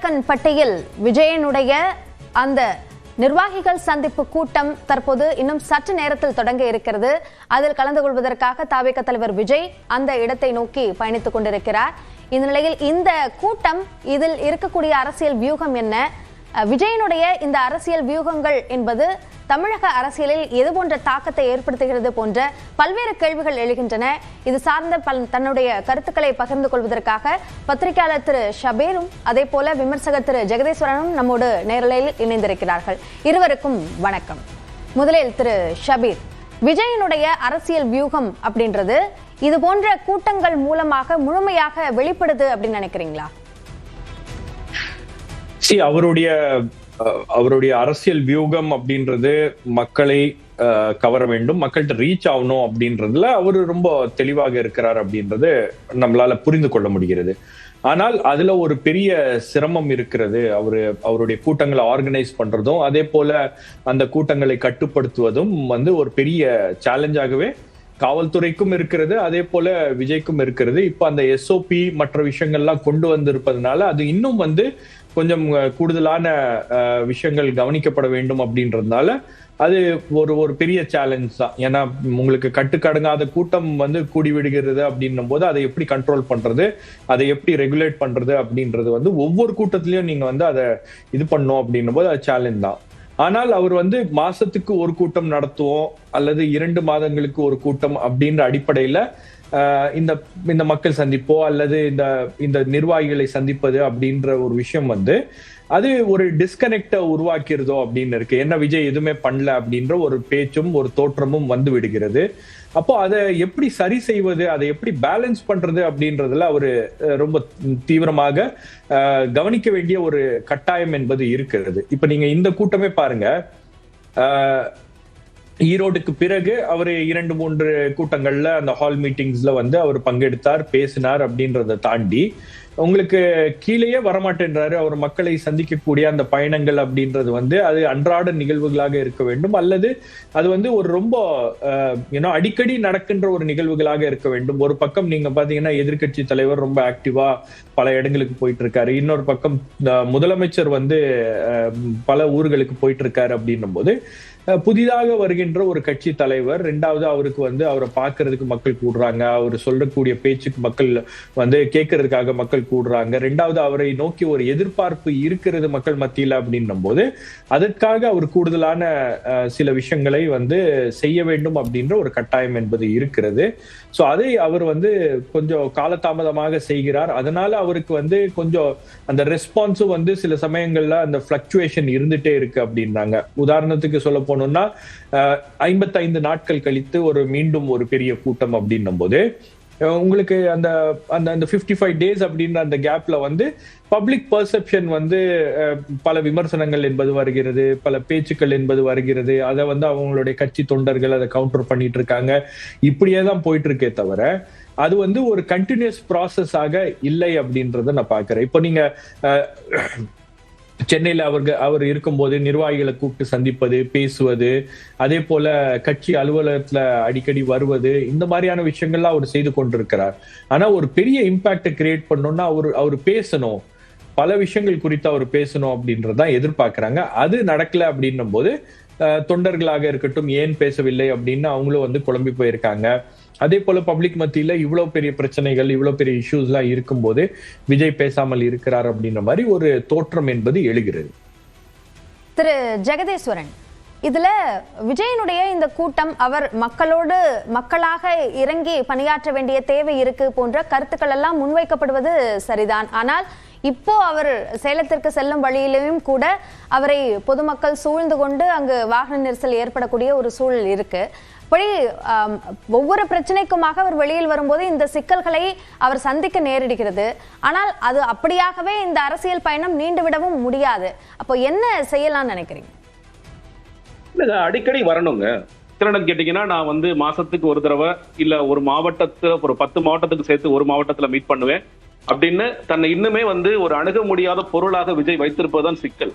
நாயக்கன்பட்டியில் விஜயனுடைய அந்த நிர்வாகிகள் சந்திப்பு கூட்டம் தற்போது இன்னும் சற்று நேரத்தில் தொடங்க இருக்கிறது. அதில் கலந்து கொள்வதற்காக தாவேக தலைவர் விஜய் அந்த இடத்தை நோக்கி பயணித்துக் கொண்டிருக்கிறார். இந்த நிலையில் இந்த கூட்டம், இதில் இருக்கக்கூடிய அரசியல் வியூகம் என்ன, விஜயனுடைய இந்த அரசியல் வியூகங்கள் என்பது தமிழக அரசியலில் எது போன்ற தாக்கத்தை ஏற்படுத்துகிறது போன்ற பல்வேறு கேள்விகள் எழுகின்றன. இது சார்ந்த தன்னுடைய கருத்துக்களை பகிர்ந்து கொள்வதற்காக பத்திரிகையாளர் திரு ஷபீரும் அதே போல விமர்சகர் திரு ஜெகதீஸ்வரனும் நம்மோடு நேரலையில் இணைந்திருக்கிறார்கள். இருவருக்கும் வணக்கம். முதலில் திரு ஷபீர், விஜயனுடைய அரசியல் வியூகம் அப்படின்றது இது போன்ற கூட்டங்கள் மூலமாக முழுமையாக வெளிப்படுது அப்படின்னு நினைக்கிறீங்களா? அவருடைய அரசியல் வியூகம் அப்படின்றது மக்களை கவர வேண்டும், மக்கள்கிட்ட ரீச் ஆகணும் அப்படின்றதுல அவரு ரொம்ப தெளிவாக இருக்கிறார் அப்படின்றது நம்மளால புரிந்து கொள்ள முடிகிறது. ஆனால் அதுல ஒரு பெரிய சிரமம் இருக்கிறது. அவருடைய கூட்டங்களை ஆர்கனைஸ் பண்றதும் அதே போல அந்த கூட்டங்களை கட்டுப்படுத்துவதும் ஒரு பெரிய சேலஞ்சாகவே காவல்துறைக்கும் இருக்கிறது, அதே போல விஜய்க்கும் இருக்கிறது. இப்ப அந்த SOP மற்ற விஷயங்கள்லாம் கொண்டு வந்திருப்பதனால அது இன்னும் கொஞ்சம் கூடுதலான விஷயங்கள் கவனிக்கப்பட வேண்டும் அப்படின்றதுனால அது ஒரு பெரிய சேலஞ்ச் தான். ஏன்னா உங்களுக்கு கட்டுக்கடங்காத கூட்டம் கூடி விடுகிறது அப்படின்னும் போது அதை எப்படி கண்ட்ரோல் பண்றது, அதை எப்படி ரெகுலேட் பண்றது அப்படின்றது ஒவ்வொரு கூட்டத்திலயும் நீங்க அதை இது பண்ணும் அப்படின்னும் போது அது சேலஞ்ச் தான். ஆனால் அவர் மாசத்துக்கு ஒரு கூட்டம் நடத்துவோம் அல்லது 2 மாதங்களுக்கு ஒரு கூட்டம் அப்படின்ற அடிப்படையில இந்த மக்கள் சந்திப்போ அல்லது இந்த நிர்வாகிகளை சந்திப்பது அப்படின்ற ஒரு விஷயம் அது ஒரு டிஸ்கனெக்ட உருவாக்கிறதோ அப்படின்னு இருக்கு. என்ன விஜய் எதுவுமே பண்ணல அப்படின்ற ஒரு பேச்சும் ஒரு தோற்றமும் விடுகிறது. அப்போ அதை எப்படி சரி செய்வது, அதை எப்படி பேலன்ஸ் பண்றது அப்படின்றதுல அவரு ரொம்ப தீவிரமாக கவனிக்க வேண்டிய ஒரு கட்டாயம் என்பது இருக்கிறது. இப்ப நீங்க இந்த கூட்டமே பாருங்க, ஈரோடுக்கு பிறகு அவர் 2-3 கூட்டங்கள்ல அந்த ஹால் மீட்டிங்ஸ்ல அவர் பங்கெடுத்தார், பேசினார் அப்படின்றத தாண்டி உங்களுக்கு கீழேயே வரமாட்டேன்றாரு. அவர் மக்களை சந்திக்கக்கூடிய அந்த பயணங்கள் அப்படின்றது அது அன்றாட நிகழ்வுகளாக இருக்க வேண்டும், அல்லது அது ஒரு ரொம்ப அடிக்கடி நடக்கின்ற ஒரு நிகழ்வுகளாக இருக்க வேண்டும். ஒரு பக்கம் நீங்க பாத்தீங்கன்னா எதிர்கட்சி தலைவர் ரொம்ப ஆக்டிவா பல இடங்களுக்கு போயிட்டு இருக்காரு, இன்னொரு பக்கம் முதலமைச்சர் பல ஊர்களுக்கு போயிட்டு இருக்காரு அப்படின்னும் போது புதிதாக வருகின்ற ஒரு கட்சி தலைவர், 2வது அவருக்கு அவரை பார்க்கறதுக்கு மக்கள் கூடுறாங்க, அவர் சொல்லக்கூடிய பேச்சுக்கு மக்கள் கேட்கறதுக்காக மக்கள் கூடுறாங்க, 2வது அவரை நோக்கி ஒரு எதிர்பார்ப்பு இருக்கிறது மக்கள் மத்தியில அப்படின்னும் போது அதற்காக அவர் கூடுதலான சில விஷயங்களை செய்ய வேண்டும் அப்படின்ற ஒரு கட்டாயம் என்பது இருக்கிறது. சோ அதை அவர் கொஞ்சம் காலதாமதமாக செய்கிறார். அதனால அவருக்கு கொஞ்சம் அந்த ரெஸ்பான்ஸும் சில சமயங்கள்ல அந்த பிளக்சுவேஷன் இருந்துட்டே இருக்கு அப்படின்றாங்க. உதாரணத்துக்கு சொல்ல போனோம்னா 55 நாட்கள் கழித்து மீண்டும் ஒரு பெரிய கூட்டம் அப்படின்னும் போது உங்களுக்கு அந்த 55 டேஸ் அப்படின்ற அந்த கேப்ல பப்ளிக் பர்செப்ஷன் பல விமர்சனங்கள் என்பது வருகிறது, பல பேச்சுக்கள் என்பது வருகிறது. அதை அவங்களுடைய கட்சி தொண்டர்கள் அதை கவுண்டர் பண்ணிட்டு இருக்காங்க. இப்படியே தான் போயிட்டு இருக்கே தவிர அது ஒரு கண்டினியூஸ் ப்ராசஸ் ஆக இல்லை அப்படின்றத நான் பாக்குறேன். இப்போ நீங்க சென்னையில அவர் இருக்கும்போது நிர்வாகிகளை கூப்பிட்டு சந்திப்பது, பேசுவது, அதே போல கட்சி அலுவலகத்துல அடிக்கடி வருவது, இந்த மாதிரியான விஷயங்கள்லாம் அவர் செய்து கொண்டிருக்கிறார். ஆனா ஒரு பெரிய இம்பாக்ட கிரியேட் பண்ணணும்னா அவர் பேசணும், பல விஷயங்கள் குறித்து அவர் பேசணும் அப்படின்றதான் எதிர்பார்க்கிறாங்க. அது நடக்கல அப்படின்னும் போது தொண்டர்களாக இருக்கட்டும் ஏன் பேசவில்லை அப்படின்னு அவங்களும் குழம்பி போயிருக்காங்க. அதே போல பப்ளிக் மத்தியில இவ்வளவு பெரிய பிரச்சனைகள், இவ்வளவு பெரிய இஷ்யூஸ் எல்லாம் இருக்கும்போது விஜய் பேசாமல் இருக்கிறார் அப்படின்ற மாதிரி ஒரு தோற்றம் என்பது எழுகிறது. திரு ஜெகதீஸ்வரன், இதுல விஜயனுடைய இந்த கூட்டம் அவர் மக்களாக இறங்கி பணியாற்ற வேண்டிய தேவை இருக்கு போன்ற கருத்துக்கள் எல்லாம் முன்வைக்கப்படுவது சரிதான். ஆனால் இப்போ அவர் சேலத்திற்கு செல்லும் வழியிலும் கூட அவரை பொதுமக்கள் சூழ்ந்து கொண்டு அங்கு வாகன நெரிசல் ஏற்படக்கூடிய ஒரு சூழல் இருக்கு. அப்படி ஒவ்வொரு பிரச்சனைக்குமாக அவர் வெளியில் வரும்போது இந்த சிக்கல்களை அவர் சந்திக்க நேரிடுகிறது. ஆனால் அது அப்படியாகவே இந்த அரசியல் பயணம் நீண்டு விடவும் முடியாது. அப்போ என்ன செய்யலாம்னு நினைக்கிறீங்க? அடிக்கடி வரணுங்க. என்னன்னு கேட்டீங்கன்னா, நான் மாசத்துக்கு ஒரு தடவை இல்ல ஒரு மாவட்டத்துல ஒரு 10 மாவட்டத்துக்கு சேர்த்து ஒரு மாவட்டத்துல மீட் பண்ணுவேன் அப்படின்னு தன்னை இன்னுமே ஒரு அணுக முடியாத பொருளாக விஜய் வைத்திருப்பதுதான் சிக்கல்.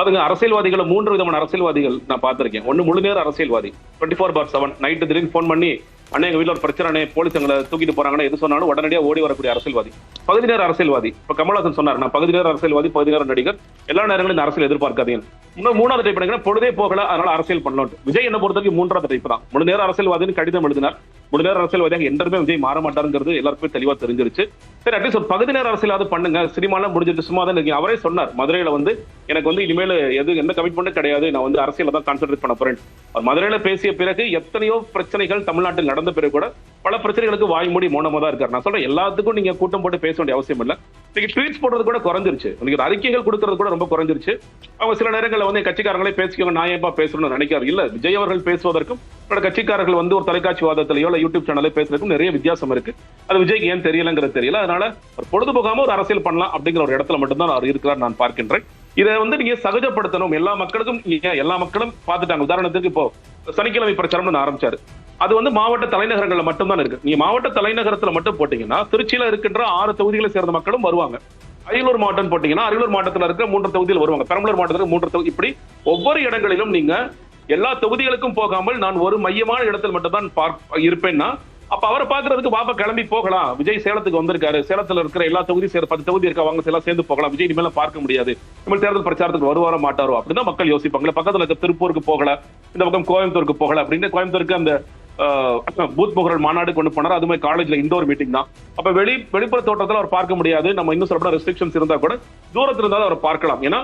அதுங்க அரசியல்வாதிகளை 3 விதமான அரசியல்வாதிகள் நான் பார்த்திருக்கேன். ஒண்ணு முழு நேர அரசியல்வாதி 24/7 நைட்டு திடீர்னு போன் பண்ணி அண்ணே எங்க வீட்டுல ஒரு பிரச்சனை, போலீஸ் எங்களை தூக்கிட்டு போறாங்கன்னா எது சொன்னாலும் உடனடியா ஓடி வரக்கூடிய அரசியல்வாதி. பகுதி நேர அரசியல்வாதி. இப்ப கமல்ஹாசன் சொன்னார், நான் பகுதி நேர அரசியல்வாதி, பகுதி நேர நடிகர், எல்லா நேரங்களும் இந்த அரசியல் எதிர்பார்க்காதீங்க. இன்னும் 3வது டைப் பண்ணீங்கன்னா பொழுதே போகல அதனால அரசியல் பண்ணலாம். விஜய் என்ன பொறுத்தவரைக்கும் 3வது டைப் தான். முழு நேர அரசியல்வாதின்னு கடிதம் எழுதினார். முழு நேர அரசியல்வாதியாக என்றுமே விஜய் மாற மாட்டாருங்கிறது எல்லாருக்குமே தெளிவா தெரிஞ்சிருச்சு. சரி, அட்லீஸ்ட் ஒரு பகுதி நேர அரசியலாவது பண்ணுங்க, சினிமாலாம் முடிஞ்சிட்டு சும்மா தான் இருக்கீங்க. அவரே சொன்னார் மதுரையில வந்து எனக்கு வந்து இனிமேல் எந்த கமிட்மெண்ட்டும் கிடையாது, நான் வந்து அரசியல தான் கான்சென்ட்ரேட் பண்ண போறேன். அவர் மதுரையில பேசிய பிறகு எத்தனையோ பிரச்சனைகள் தமிழ்நாட்டில் நடந்த பிறகு கூட பல பிரச்சனைகளுக்கு வாய்மூடி மௌனமா தான் இருக்காரு. நான் சொல்றேன், எல்லாத்துக்கும் நீங்க கூட்டம் போட்டு பேச வேண்டிய அவசியம் இல்ல. நீங்க ட்வீட்ஸ் போடுறது கூட குறைஞ்சிருச்சு, நீங்க அறிக்கைகள் கொடுக்கறது கூட ரொம்ப குறைஞ்சிருச்சு. அவங்க சில நேரங்களில் வந்து கட்சிக்காரங்களே பேசிக்கோங்க, நான் ஏன்பா பேசணும்னு நினைக்காரு. இல்ல, விஜய் அவர்கள் பேசுவதற்கும் கட்சிக்காரர்கள் வந்து ஒரு தொலைக்காட்சி வாதத்திலேயோ இல்ல யூடியூப் சேனலே பேசுறதுக்கும் நிறைய வித்தியாசம் இருக்கு. அது விஜய்க்கு ஏன் தெரியலங்கிறது தெரியல. அதனால ஒரு பொழுதுபோகாம ஒரு அரசியல் பண்ணலாம் அப்படிங்கிற ஒரு இடத்துல மட்டும்தான் அவர் இருக்கிறார் நான் பார்க்கின்றேன். இதை வந்து நீங்க சகஜப்படுத்தணும். எல்லா மக்களுக்கும், எல்லா மக்களும் பார்த்துட்டாங்க. உதாரணத்துக்கு இப்போ சனிக்கிழமை பிரச்சாரம்னு ஆரம்பிச்சாரு. அது வந்து மாவட்ட தலைநகரங்கள்ல மட்டும்தான் இருக்கு. நீங்க மாவட்ட தலைநகரத்துல மட்டும் போட்டீங்கன்னா திருச்சியில இருக்கின்ற 6 தொகுதிகளை சேர்ந்த மக்களும் வருவாங்க. அரியலூர் மாவட்டம் போட்டீங்கன்னா அரியலூர் மாவட்டத்தில் இருக்க 3 தொகுதியில் வருவாங்க. பெரம்பலூர் மாவட்டத்தில் 3 தொகுதி. இப்படி ஒவ்வொரு இடங்களிலும் நீங்க எல்லா தொகுதிகளுக்கும் போகாமல் நான் ஒரு மையமான இடத்தில் மட்டும் தான் இருப்பேன்னா அப்ப அவரை பாக்குறதுக்கு பாப்பா கிளம்பி போகலாம். விஜய் சேலத்துக்கு வந்திருக்காரு, சேலத்துல இருக்கிற எல்லா தொகுதி 10 தொகுதி இருக்க அவங்க எல்லாம் சேர்ந்து போகலாம், விஜய் இனிமேல பார்க்க முடியாது, இனிமேல் தேர்தல் பிரச்சாரத்துக்கு வருவாரோ மாட்டாரோ அப்படிதான் மக்கள் யோசிப்பாங்க. பக்கத்துல இருக்க திருப்பூருக்கு போகல, இந்த பக்கம் கோயம்புத்தூருக்கு போகல அப்படின்னு கோயம்புத்தூருக்கு அந்த பூத் முகரல் மாநாடு கொண்டு போனார். அது மாதிரி காலேஜ்ல இண்டோர் மீட்டிங் தான். அப்ப வெளிப்புற தோட்டத்தில் அவர் பார்க்க முடியாது. நம்ம இன்னும் சொல்ல ரெஸ்ட்ரிக்ஷன்ஸ் இருந்தா கூட தூரத்துல இருந்தாலும் அவர் பார்க்கலாம். ஏன்னா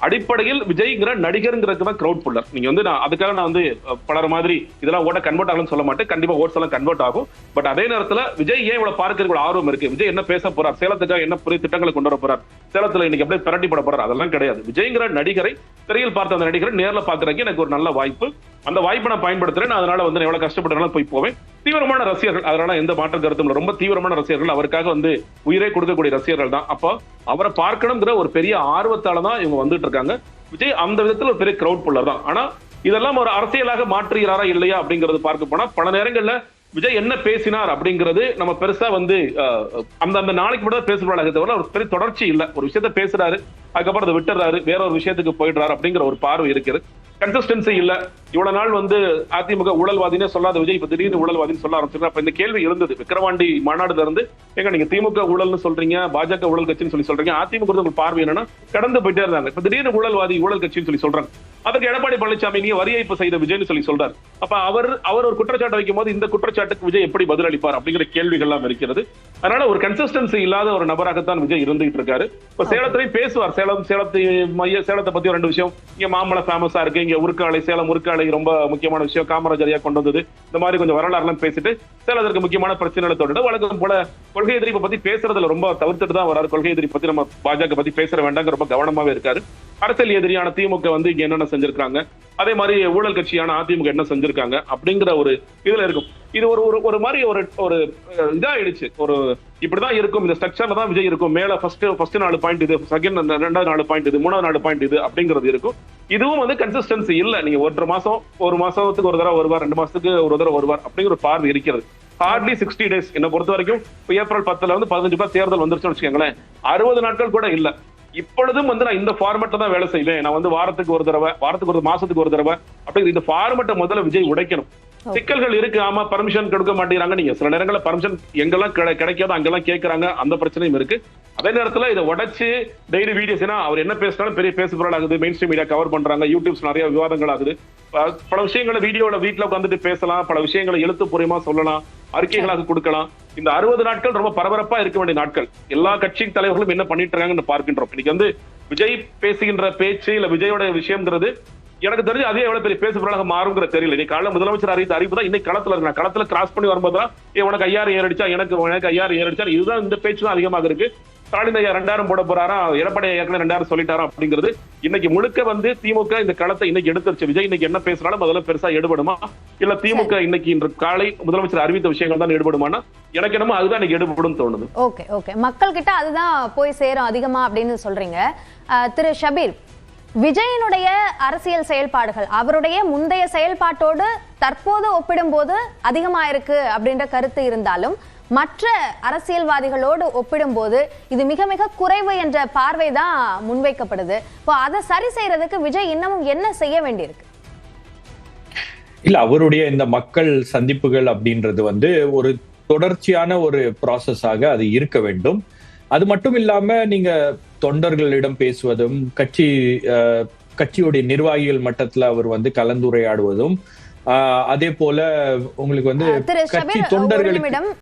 அடிப்படையில் விஜய்ங்கிற நடிகருங்கிறது தான் கிரௌட் புல்லர். நீங்க வந்து அதுக்காக நான் வந்து பலர் மாதிரி இதெல்லாம் ஓட்ட கன்வெர்ட் ஆகலன்னு சொல்ல மாட்டேன். கண்டிப்பா ஓட்ஸ் எல்லாம் கன்வெர்ட் ஆகும். பட் அதே நேரத்துல விஜய் ஏன் இவ்வளவு பார்க்கறதுக்கு ஆர்வம் இருக்கு, விஜய் என்ன பேச போறார், சேலத்துக்காக என்ன புதிய திட்டங்களை கொண்டு வர போறார், சேலத்துல இன்னைக்கு அப்படியே பிரட்டி பட போறார், அதெல்லாம் கிடையாது. விஜய்ங்கிற நடிகரை திரையில் பார்த்த அந்த நடிகரை நேர்ல பாக்குறதுக்கு எனக்கு ஒரு நல்ல வாய்ப்பு. அந்த வாய்ப்பை நான் பயன்படுத்துறேன். அதனால வந்து எவ்வளவு கஷ்டப்பட்டாலும் போவேன். தீவிரமான ரசிகர்கள், அதனால எந்த மாற்றம் கருத்தும் இல்லை. ரொம்ப தீவிரமான ரசிகர்கள், அவருக்காக வந்து உயிரை கொடுக்கக்கூடிய ரசிகர்கள் தான். அப்போ அவரை பார்க்கணுங்கிற ஒரு பெரிய ஆர்வத்தால தான் இவங்க வந்துட்டு இருக்காங்க. விஜய் அந்த விதத்துல ஒரு பெரிய கிரௌட் புல்லர் தான். ஆனா இதெல்லாம் ஒரு அரசியலாக மாற்றுகிறாரா இல்லையா அப்படிங்கறது பார்க்க போனா பல நேரங்கள்ல விஜய் என்ன பேசினார் அப்படிங்கிறது நம்ம பெருசா வந்து அந்த நாளைக்கு மட்டும் பேசுறாங்க தவிர ஒரு பெரிய தொடர்ச்சி இல்ல. ஒரு விஷயத்த பேசுறாரு, அதுக்கப்புறம் அதை விட்டுறாரு, வேற ஒரு விஷயத்துக்கு போயிடுறாரு அப்படிங்கிற ஒரு பார்வை இருக்குது. கன்சிஸ்டன்சி இல்ல. இவ்வளவு நாள் வந்து அதிமுக ஊழல்வாதினே சொல்லாத விஜய் இப்ப திடீர்னு ஊழல்வாதின்னு சொல்ல ஆரம்பிச்சிருக்காரு. அப்ப இந்த கேள்வி எழுந்தது விக்கிரவாண்டி மாநாடுல இருந்து, எங்க நீங்க திமுக ஊழல்னு சொல்றீங்க, பாஜக ஊழல் கட்சின்னு சொல்லி சொல்றீங்க, அதிமுக உங்களுக்கு பார்வை என்னன்னா கடந்து போயிட்டே இருந்தாங்க, இப்ப திடீர்னு ஊழல்வாதி ஊழல் கட்சின்னு சொல்லி சொல்றாங்க. அதுக்கு எடப்பாடி பழனிசாமி நீங்க வரி ஏய்ப்பு செய்த விஜய்னு சொல்லி சொல்றாரு. அப்ப அவர் ஒரு குற்றச்சாட்டு வைக்கும் போது இந்த குற்றச்சாட்டுக்கு விஜய் எப்படி பதிலளிப்பார் அப்படிங்கிற கேள்விகள் எல்லாம் இருக்கிறது. அதனால ஒரு கன்சிஸ்டன்சி இல்லாத ஒரு நபராகத்தான் விஜய் இருந்துகிட்டு இருக்காரு. இப்ப சேலத்திலையும் பேசுவார். சேலத்தை பத்தி 2 விஷயம், இங்க மாம்பழம் ஃபேமஸா இருக்கு, இங்க உருக்காலை, சேலம் உருக்காலை ரொம்ப முக்கியமான விஷயம், காமராஜரியா கொண்டு வந்தது, இந்த மாதிரி கொஞ்சம் வரலாறு எல்லாம் பேசிட்டு சேலத்திற்கு முக்கியமான பிரச்சனைகளை தொட்டு வழக்கம் போல கொள்கை எதிர்ப்பை பத்தி பேசுறதுல ரொம்ப தவிர்த்துட்டு தான் வராரு. கொள்கை எதிர்ப்பு பத்தி நம்ம பாஜக பத்தி பேசுற வேண்டாங்க ரொம்ப கவனமாவே இருக்காரு. அரசியல் எதிரியான திமுக வந்து இங்க என்னென்ன செஞ்சிருக்காங்க, அதே மாதிரி ஊழல் கட்சியான அதிமுக என்ன செஞ்சிருக்காங்க அப்படிங்கிற ஒரு இதுல இருக்கும். இது ஒரு மாதிரி ஒரு இதாயிடுச்சு. ஒரு இப்படிதான் இருக்கும், இந்த ஸ்ட்ரக்சர்ல தான் விஜய் இருக்கும். மேல ஃபர்ஸ்ட் 4 பாயிண்ட் இது, செகண்ட் 2வது 4 பாயிண்ட் இது, 3வது 4 பாயிண்ட் இது அப்படிங்கிறது இருக்கும். இதுவும் வந்து கன்சிஸ்டன்சி இல்ல. நீங்க 1 மாசத்துக்கு ஒரு தடவை வருவார், 2 மாசத்துக்கு ஒரு தடவை வருவார் அப்படிங்கிற ஒரு பார்வை இருக்கிறது. ஹார்ட்லி 60 days என்ன பொறுத்த வரைக்கும். ஏப்ரல் 10ல வந்து 15 தேர்தல் வந்துருச்சுன்னு வச்சுக்கோங்களேன், 60 நாட்கள் கூட இல்ல. இப்பொழுதும் வந்து நான் இந்த ஃபார்மேட்ல தான் வேலை செய்வேன். நான் வந்து வாரத்துக்கு ஒரு தடவை, மாசத்துக்கு ஒரு தடவை அப்படிங்கிற இந்த ஃபார்மேட்டை முதல்ல விஜய் உடைக்கணும். சிக்கல்கள் இருக்கு. ஆமா, பர்மிஷன் கொடுக்க மாட்டேங்கிறாங்க. நீங்க சில நேரங்களில் பர்மிஷன் எங்கெல்லாம் கிடைக்காது அங்கெல்லாம் கேட்கறாங்க, அந்த பிரச்சனையும் இருக்கு. அதே நேரத்துல இதை உடைச்சு டெய்லி வீடியோஸ், அவர் என்ன பேசினாலும் பெரிய பேசு பொருள் ஆகுது, மெயின் ஸ்ட்ரீம் மீடியா கவர் பண்றாங்க, யூடியூப்ஸ் நிறைய விவாதங்கள் ஆகுது. பல விஷயங்களை வீடியோல வீட்டுல உட்காந்துட்டு பேசலாம், பல விஷயங்களை எழுத்துப்பூர்வமா சொல்லலாம், அறிக்கைகளாக கொடுக்கலாம். இந்த 60 நாட்கள் ரொம்ப பரபரப்பா இருக்க வேண்டிய நாட்கள். எல்லா கட்சி தலைவர்களும் என்ன பண்ணிட்டு இருக்காங்கன்னு பார்க்கின்றோம். இன்னைக்கு வந்து விஜய் பேசுகின்ற பேச்சு இல்ல விஜயோட விஷயம்ங்கிறது எனக்கு தெரிஞ்சு அதே எவ்வளவு பெரிய பேசு பொருளாக மாறுங்கிற தெரியல. நீ காலைல முதலமைச்சர் அறிவிப்பு தான் இன்னைக்கு களத்துல இருக்கு. களத்துல கிராஸ் பண்ணி வரும்போதுதான் உனக்கு 5000 ஏறடிச்சா, எனக்கு 5000 ஏறடிச்சா, இதுதான் இந்த பேச்சு தான் அதிகமாக இருக்கு. ஸ்டாலின் ஐயா 2000 போட போறாரா, எடப்பாடி ஏற்கனவே 2000 சொல்லிட்டாரா அப்படிங்கிறது இன்னைக்கு முழுக்க வந்து திமுக இந்த களத்தை இன்னைக்கு எடுத்துருச்சு. விஜய் இன்னைக்கு என்ன பேசினாலும் முதல்ல பெருசா எடுபடுமா, இல்ல திமுக இன்னைக்கு இன்று காலை முதலமைச்சர் அறிவித்த விஷயங்கள் தான் எடுபடுமானா எனக்கு என்னமோ அதுதான் இன்னைக்கு எடுபடும் தோணுது. ஓகே மக்கள் கிட்ட அதுதான் போய் சேரும் அதிகமா அப்படின்னு சொல்றீங்க. திரு ஷபீர், விஜயனுடைய அரசியல் செயல்பாடுகள் அவருடைய முந்தைய செயல்பாட்டோடு தற்போது ஒப்பிடும்போது அதிகமா இருக்கு அப்படின்ற கருத்து இருந்தாலும் மற்ற அரசியல்வாதிகளோடு ஒப்பிடும்போது இது மிக மிக குறைவு என்ற பார்வை தான் முன்வைக்கப்படுது. இப்போ அதை சரி செய்யறதுக்கு விஜய் இன்னமும் என்ன செய்ய வேண்டியிருக்கு? இல்ல, அவருடைய இந்த மக்கள் சந்திப்புகள் அப்படின்றது வந்து ஒரு தொடர்ச்சியான ஒரு ப்ராசஸாக அது இருக்க வேண்டும். அது மட்டும் இல்லாம நீங்க தொண்டர்களிடம் பேசுவதும், கட்சியுடைய நிர்வாகிகள் மட்டத்துல அவர் வந்து கலந்துரையாடுவதும், அதே போல உங்களுக்கு வந்து திரு கட்சி ஷபீர், ஒரு தொண்டர்களுக்கு நிமிடம்.